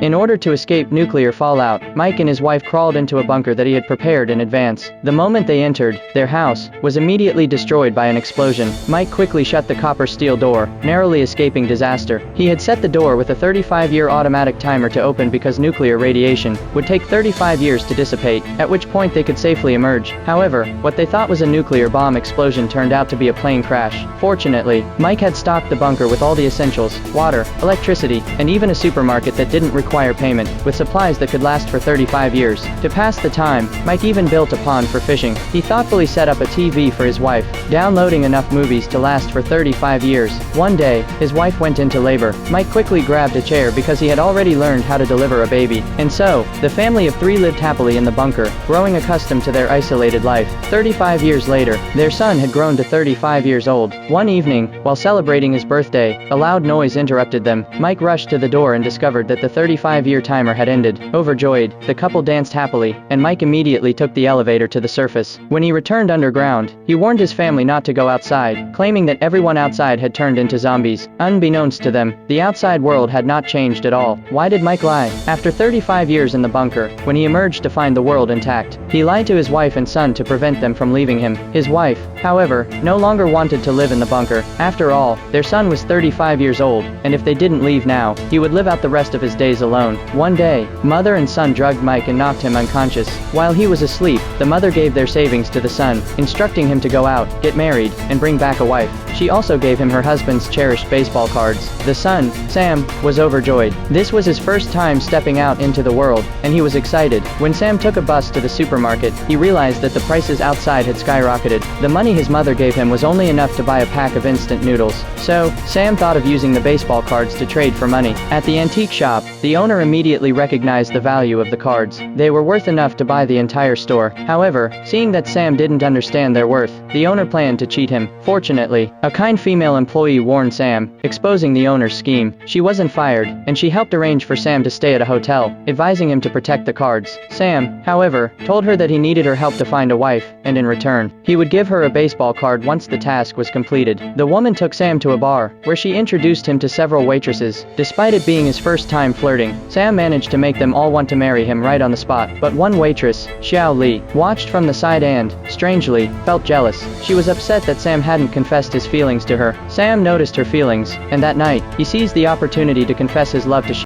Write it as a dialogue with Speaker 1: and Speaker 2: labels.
Speaker 1: In order to escape nuclear fallout, Mike and his wife crawled into a bunker that he had prepared in advance. The moment they entered, their house was immediately destroyed by an explosion. Mike quickly shut the copper steel door, narrowly escaping disaster. He had set the door with a 35-year automatic timer to open because nuclear radiation would take 35 years to dissipate, at which point they could safely emerge. However, what they thought was a nuclear bomb explosion turned out to be a plane crash. Fortunately, Mike had stocked the bunker with all the essentials: water, electricity, and even a supermarket that didn't require payment, with supplies that could last for 35 years. To pass the time, Mike even built a pond for fishing. He thoughtfully set up a TV for his wife, downloading enough movies to last for 35 years. One day, his wife went into labor. Mike quickly grabbed a chair because he had already learned how to deliver a baby. And so, the family of 3 lived happily in the bunker, growing accustomed to their isolated life. 35 years later, their son had grown to 35 years old. One evening, while celebrating his birthday, a loud noise interrupted them. Mike rushed to the door and discovered that the 35-year timer had ended. Overjoyed, the couple danced happily, and Mike immediately took the elevator to the surface. When he returned underground, he warned his family not to go outside, claiming that everyone outside had turned into zombies. Unbeknownst to them, the outside world had not changed at all. Why did Mike lie? After 35 years in the bunker, when he emerged to find the world intact, he lied to his wife and son to prevent them from leaving him. His wife, however, no longer wanted to live in the bunker. After all, their son was 35 years old, and if they didn't leave now, he would live out the rest of his days alone. One day, mother and son drugged Mike and knocked him unconscious. While he was asleep, the mother gave their savings to the son, instructing him to go out, get married, and bring back a wife. She also gave him her husband's cherished baseball cards. The son, Sam, was overjoyed. This was his first time stepping out into the world, and he was excited. When Sam took a bus to the supermarket, he realized that the prices outside had skyrocketed. The money his mother gave him was only enough to buy a pack of instant noodles. So, Sam thought of using the baseball cards to trade for money. At the antique shop, the owner immediately recognized the value of the cards. They were worth enough to buy the entire store. However, seeing that Sam didn't understand their worth, the owner planned to cheat him. Fortunately, a kind female employee warned Sam, exposing the owner's scheme. She wasn't fired, and she helped arrange for Sam to stay at a hotel, advising him to protect the cards. Sam, however, told her that he needed her help to find a wife, and in return, he would give her a baseball card once the task was completed. The woman took Sam to a bar, where she introduced him to several waitresses. Despite it being his first time flirting, Sam managed to make them all want to marry him right on the spot. But one waitress, Xiao Li, watched from the side and, strangely, felt jealous. She was upset that Sam hadn't confessed his feelings to her. Sam noticed her feelings, and that night, he seized the opportunity to confess his love to Xiao.